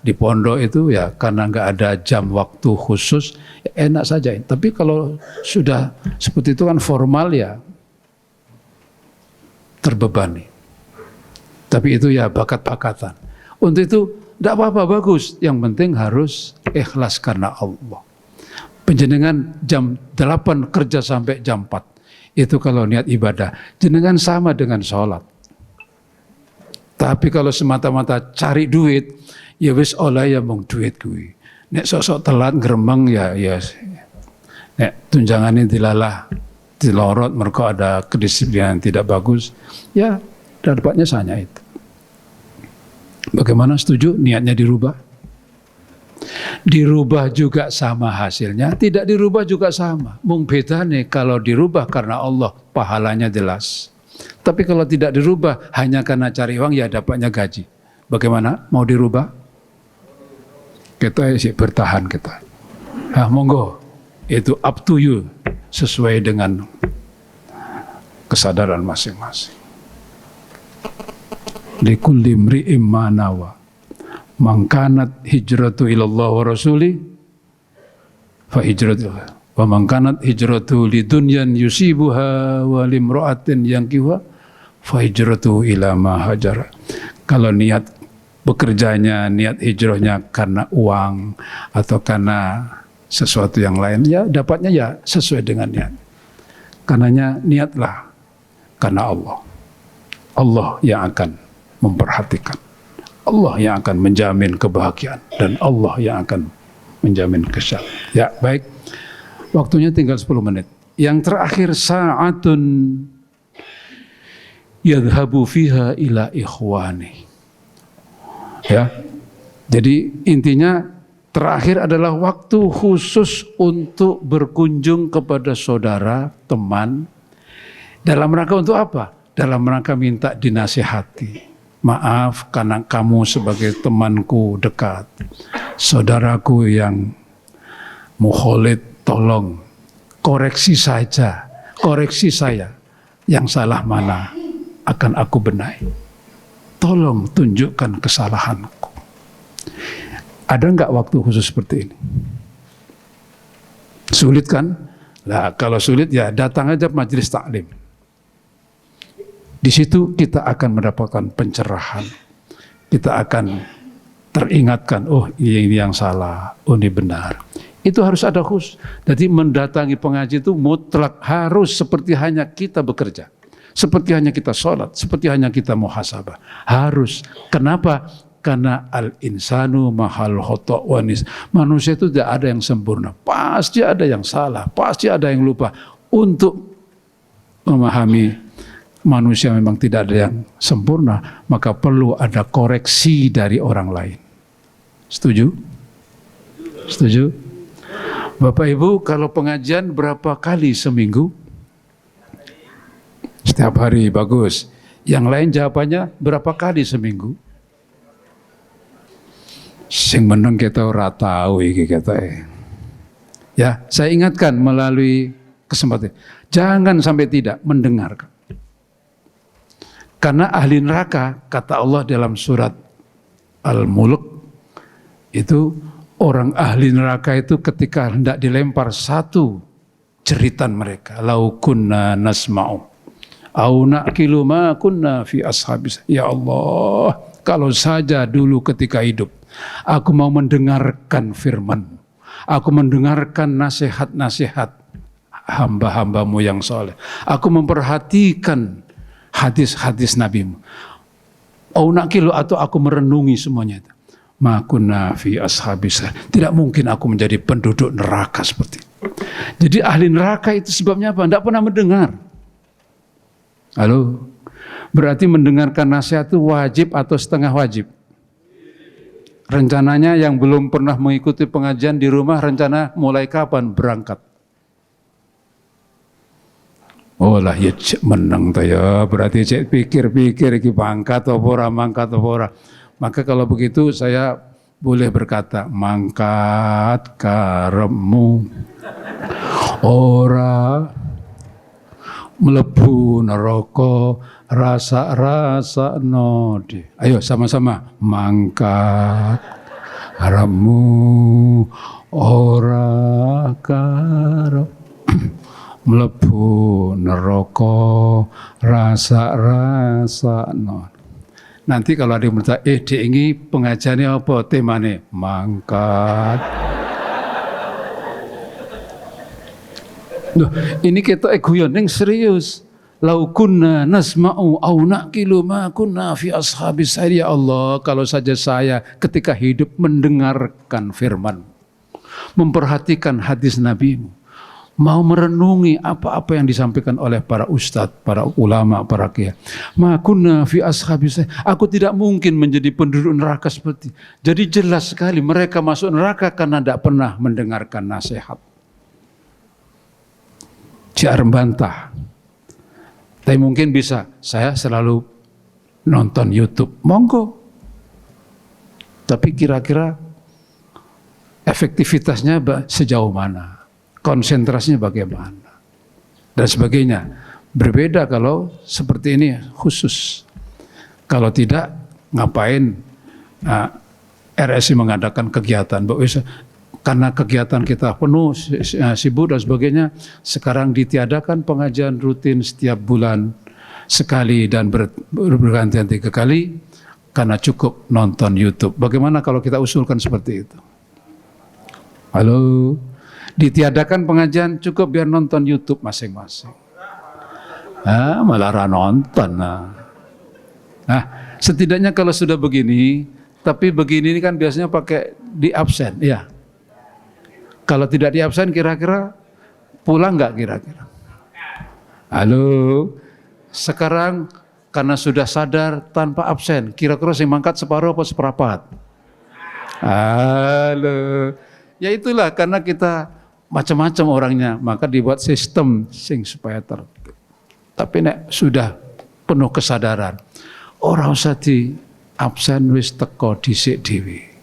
di pondok itu ya karena nggak ada jam waktu khusus, ya enak saja. Tapi kalau sudah seperti itu kan formal ya terbebani. Tapi itu ya bakat-bakatan. Untuk itu tidak apa-apa, bagus. Yang penting harus ikhlas karena Allah. Penjenengan jam 8 kerja sampai jam 4. Itu kalau niat ibadah. Jenengan sama dengan sholat. Tapi kalau semata-mata cari duit, ya wis oleh ya mung duit kuwi. Nek sok-sok telat gremeng ya nek tunjangannya dilalah, dilorot mergo ada kedisiplinan tidak bagus, ya dapatnya hanya itu. Bagaimana, setuju niatnya dirubah? Dirubah juga sama hasilnya, tidak dirubah juga sama. Mung bedane kalau dirubah karena Allah pahalanya jelas. Tapi kalau tidak dirubah hanya karena cari uang ya dapatnya gaji. Bagaimana? Mau dirubah? Kita sih bertahan kita. Monggo, itu up to you sesuai dengan kesadaran masing-masing. Likulli imri'in ma nawa. Man kanat hijratu ilallah wa rasuli fa hijratu wa man kanat hijratu lidunyan yusibuha wa limra'atin yankihuha fa hijratu ila ma hajara. Kalau niat bekerjanya, niat hijrahnya karena uang atau karena sesuatu yang lain, ya dapatnya ya sesuai dengan niat. Karenanya niatlah karena Allah. Allah yang akan memperhatikan, Allah yang akan menjamin kebahagiaan, dan Allah yang akan menjamin kesal. Ya, baik. Waktunya tinggal 10 menit. Yang terakhir, sa'atun yadhabu fiha ila ikhwani. Ya. Jadi intinya terakhir adalah waktu khusus untuk berkunjung kepada saudara, teman. Dalam rangka untuk apa? Dalam rangka minta dinasihati. Maaf karena kamu sebagai temanku dekat, saudaraku yang mukholid, tolong koreksi saja, koreksi saya. Yang salah mana akan aku benahi. Tolong tunjukkan kesalahanku. Ada enggak waktu khusus seperti ini? Sulit kan? Nah, kalau sulit ya datang aja majelis taklim. Di situ kita akan mendapatkan pencerahan. Kita akan teringatkan, oh ini yang salah, oh ini benar. Itu harus ada khusus. Jadi mendatangi pengaji itu mutlak harus seperti hanya kita bekerja. Seperti hanya kita sholat, seperti hanya kita muhasabah. Harus. Kenapa? Karena al-insanu mahal khata' wanis. Manusia itu tidak ada yang sempurna. Pasti ada yang salah, pasti ada yang lupa. Untuk memahami manusia memang tidak ada yang sempurna, maka perlu ada koreksi dari orang lain. Setuju? Setuju? Bapak Ibu, kalau pengajian berapa kali seminggu? Setiap hari, bagus. Yang lain jawabannya berapa kali seminggu? Sing meneng kita ora tahu iki kita. Ya, saya ingatkan melalui kesempatan. Jangan sampai tidak mendengarkan. Karena ahli neraka, kata Allah dalam surat Al-Mulk, itu orang ahli neraka itu ketika hendak dilempar satu jeritan mereka, lau kunna nasma'u au na'kilu ma kunna fi ashabis. Ya Allah, kalau saja dulu ketika hidup aku mau mendengarkan firman-Mu, aku mendengarkan nasihat-nasihat hamba-hambamu yang soleh, aku memperhatikan hadis-hadis Nabi-Mu. Au nakilu, atau aku merenungi semuanya itu. Ma kunna fi ashabis. Tidak mungkin aku menjadi penduduk neraka seperti itu. Jadi ahli neraka itu sebabnya apa? Tidak pernah mendengar. Halo? Berarti mendengarkan nasihat itu wajib atau setengah wajib? Rencananya yang belum pernah mengikuti pengajian di rumah, rencana mulai kapan berangkat? Oh lah ya cek menang tuh ya, berarti cek pikir-pikir iki mangkat apa ora, mangkat apa ora. Maka kalau begitu saya boleh berkata, mangkat karepmu ora mlebu neraka rasa-rasa nodi. Ayo sama-sama mangkat harammu ora karo mlebu neraka rasa-rasakno. Nanti kalau ada yang bertanya, Dek ini pengajiannya apa temanya? Mangkat. Loh, ini kita guyon yang serius. Lau kunna nasma'u au naqilu ma kunna fi ashabis sa'ir. Ya Allah, kalau saja saya ketika hidup mendengarkan firman, memperhatikan hadis Nabi-Mu, mau merenungi apa-apa yang disampaikan oleh para ustadz, para ulama, para kiai. Ma kunna fi ashabis sa'ir. Aku tidak mungkin menjadi penduduk neraka seperti. Jadi jelas sekali mereka masuk neraka karena tidak pernah mendengarkan nasihat. Jar membantah. Tapi mungkin bisa, saya selalu nonton YouTube, monggo. Tapi kira-kira efektivitasnya sejauh mana? Konsentrasinya bagaimana? Dan sebagainya. Berbeda kalau seperti ini khusus. Kalau tidak, ngapain RSI mengadakan kegiatan? Karena kegiatan kita penuh, sibuk dan sebagainya, sekarang ditiadakan pengajian rutin setiap bulan sekali dan berganti-ganti kali karena cukup nonton YouTube. Bagaimana kalau kita usulkan seperti itu? Halo, ditiadakan pengajian cukup biar nonton YouTube masing-masing. Malah nonton. Nah, setidaknya kalau sudah begini, tapi begini ini kan biasanya pakai di absen, ya. Kalau tidak di absen kira-kira pulang nggak kira-kira? Halo, sekarang karena sudah sadar tanpa absen, kira-kira sing mangkat separuh apa seperapat? Halo, ya itulah karena kita macam-macam orangnya, maka dibuat sistem sing supaya tertib. Tapi nek sudah penuh kesadaran, orang usah di absen wis teko dhisik dhewe.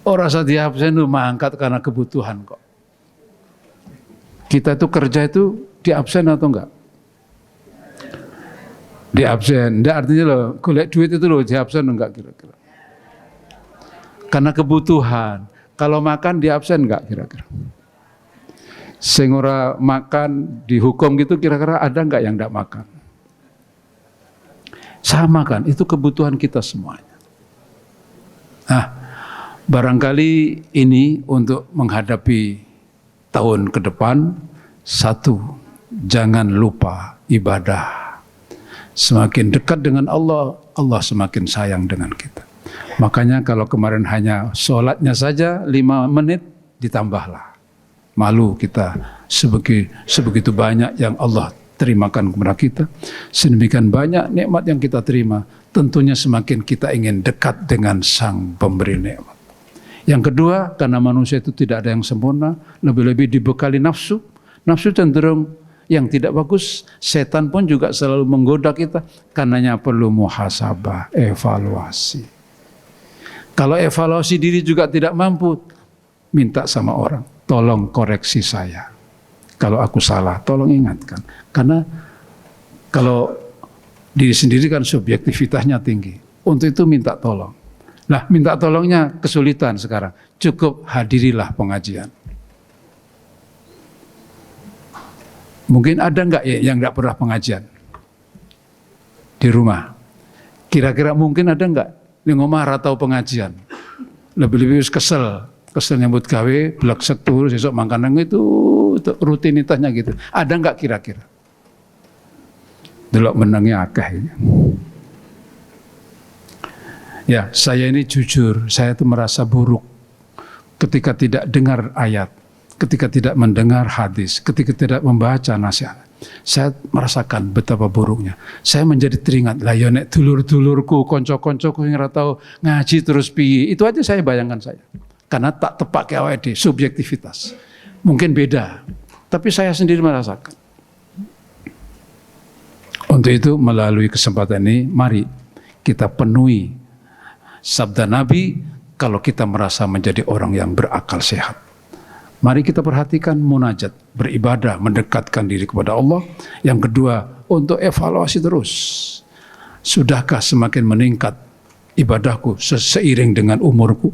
Orang saat absen itu mangkat karena kebutuhan kok. Kita itu kerja itu di absen atau enggak? Di absen. Enggak artinya loh, golek duit itu loh di absen enggak kira-kira? Karena kebutuhan. Kalau makan di absen enggak kira-kira? Sing ora makan dihukum gitu kira-kira ada enggak yang enggak makan? Sama kan, itu kebutuhan kita semuanya. Barangkali ini untuk menghadapi tahun ke depan, satu, jangan lupa ibadah. Semakin dekat dengan Allah, Allah semakin sayang dengan kita. Makanya kalau kemarin hanya sholatnya saja 5 menit, ditambahlah. Malu kita sebegitu banyak yang Allah terimakan kepada kita. Sedemikian banyak nikmat yang kita terima, tentunya semakin kita ingin dekat dengan Sang Pemberi nikmat. Yang kedua, karena manusia itu tidak ada yang sempurna, lebih-lebih dibekali nafsu. Nafsu cenderung yang tidak bagus, setan pun juga selalu menggoda kita, karenanya perlu muhasabah, evaluasi. Kalau evaluasi diri juga tidak mampu, minta sama orang, tolong koreksi saya. Kalau aku salah, tolong ingatkan. Karena kalau diri sendiri kan subjektivitasnya tinggi, untuk itu minta tolong. Nah, minta tolongnya kesulitan sekarang. Cukup hadirilah pengajian. Mungkin ada enggak yang enggak pernah pengajian di rumah? Kira-kira mungkin ada enggak yang ngomah atau pengajian? Lebih-lebih kesel nyambut gawe, blek setur, besok mangkanang itu rutinitasnya gitu. Ada enggak kira-kira? Delok menangnya akeh. Ya, saya ini jujur, saya itu merasa buruk ketika tidak dengar ayat, ketika tidak mendengar hadis, ketika tidak membaca nasihat. Saya merasakan betapa buruknya. Saya menjadi teringat, lah ya nek dulur-dulurku, konco-koncoku yang ratau ngaji terus piye. Itu aja saya bayangkan saya. Karena tak tepak ke awake dhewe, subjektivitas. Mungkin beda, tapi saya sendiri merasakan. Untuk itu melalui kesempatan ini, mari kita penuhi sabda Nabi, kalau kita merasa menjadi orang yang berakal sehat. Mari kita perhatikan munajat, beribadah, mendekatkan diri kepada Allah. Yang kedua, untuk evaluasi terus. Sudahkah semakin meningkat ibadahku seiring dengan umurku?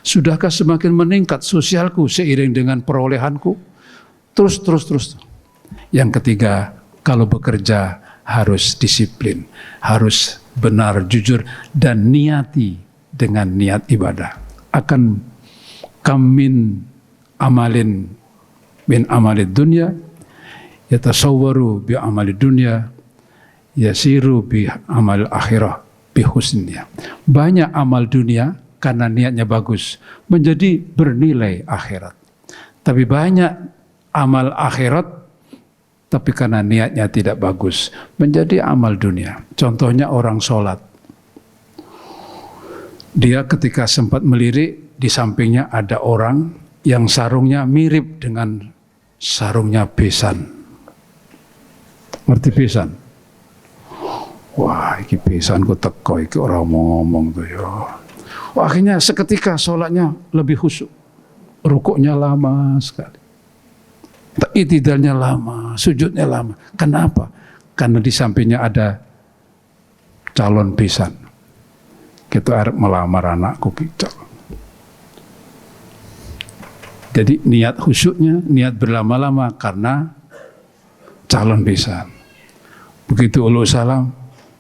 Sudahkah semakin meningkat sosialku seiring dengan perolehanku? Terus. Yang ketiga, kalau bekerja harus disiplin, harus benar, jujur, dan niati dengan niat ibadah. Akan kamin amalin min amalid dunya yatasawwaru bi amalid dunya yasiru bi amal akhirah bi husniha. Banyak amal dunia karena niatnya bagus menjadi bernilai akhirat. Tapi banyak amal akhirat tapi karena niatnya tidak bagus menjadi amal dunia. Contohnya orang sholat. Dia ketika sempat melirik, di sampingnya ada orang yang sarungnya mirip dengan sarungnya besan. Ngerti besan? Wah, iki besan ku teko, iki orang mau ngomong tuh ya. Wah, akhirnya seketika sholatnya lebih khusyuk. Rukuknya lama sekali. I'tidalnya lama, sujudnya lama. Kenapa? Karena di sampingnya ada calon besan. Kita harap melamar anakku gitu. Jadi niat khusyuknya, niat berlama-lama karena calon besan. Begitu ulu salam,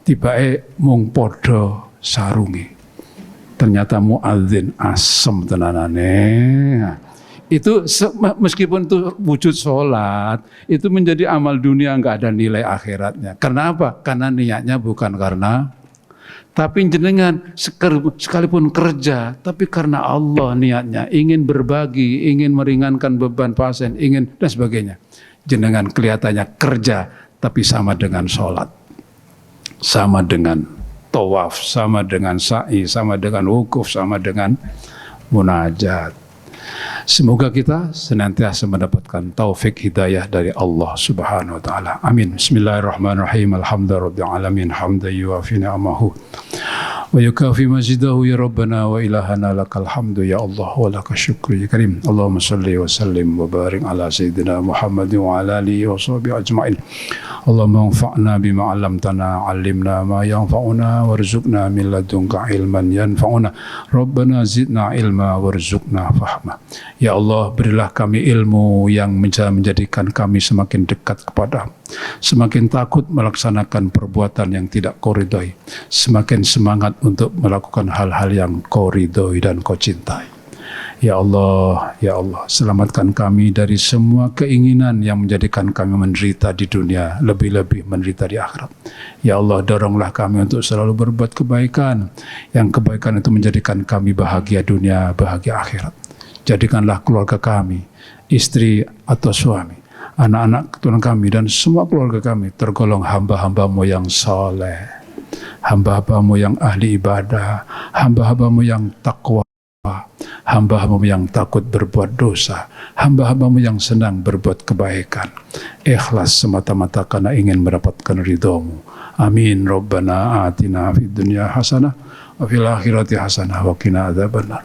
tiba-tiba mung podo sarungi. Ternyata muadzin asem tenanane. Itu meskipun itu wujud sholat, itu menjadi amal dunia, nggak ada nilai akhiratnya. Karena apa? Karena niatnya bukan karena, tapi jenengan sekalipun kerja, tapi karena Allah niatnya, ingin berbagi, ingin meringankan beban pasien, ingin dan sebagainya. Jenengan kelihatannya kerja, tapi sama dengan sholat, sama dengan tawaf, sama dengan sa'i, sama dengan wukuf, sama dengan munajat. Semoga kita senantiasa mendapatkan taufik hidayah dari Allah Subhanahu wa taala. Amin. Bismillahirrahmanirrahim. Alhamdulillahirabbil alamin hamdan yuwafi ni'amahu wa yukafi mazidahu ya rabbana wa ilahana lakal hamdu ya Allah wa lakal syukru ya karim. Allahumma shalli wa sallim wa barik ala sayyidina Muhammadin wa ala alihi wa sahbihi ajma'in. Allahumma anfa'na bima 'allamtana, 'allimna ma yanfa'una warzuqna min ladunka ilman yanfa'una. Rabbana zidna ilma warzuqna fahma. Ya Allah, berilah kami ilmu yang menjadikan kami semakin dekat kepada, semakin takut melaksanakan perbuatan yang tidak Kau ridhoi, semakin semangat untuk melakukan hal-hal yang Kau ridhoi dan Kau cintai. Ya Allah, selamatkan kami dari semua keinginan yang menjadikan kami menderita di dunia, lebih-lebih menderita di akhirat. Ya Allah, doronglah kami untuk selalu berbuat kebaikan, yang kebaikan itu menjadikan kami bahagia dunia, bahagia akhirat. Jadikanlah keluarga kami, istri atau suami, anak-anak keturunan kami, dan semua keluarga kami tergolong hamba-hambamu yang saleh, hamba-hambamu yang ahli ibadah, hamba-hambamu yang takwa, hamba-hambamu yang takut berbuat dosa, hamba-hambamu yang senang berbuat kebaikan, ikhlas semata-mata karena ingin mendapatkan ridhamu. Amin. Rabbana atina fid dunya hasanah wa fil akhirati hasanah wa qina adzabannar.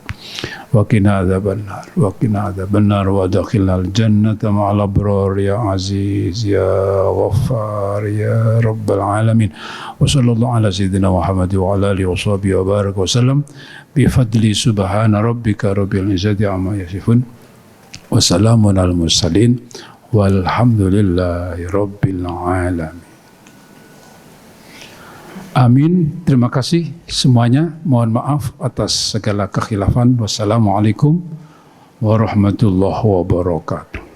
Wa qina adzabannar wa qina adzabannar wa adkhilnal jannata ma'al abrar ya aziz ya ghaffar ya rabbal alamin. Wa sallallahu ala sayyidina Muhammad wa ala alihi wa sahbihi wa baraka wa sallam bi fadli subhana rabbika rabbil izzati amma yasifun wa salamun al mursalin walhamdulillahi rabbil alamin. Amin. Terima kasih semuanya. Mohon maaf atas segala kekhilafan. Wassalamualaikum warahmatullahi wabarakatuh.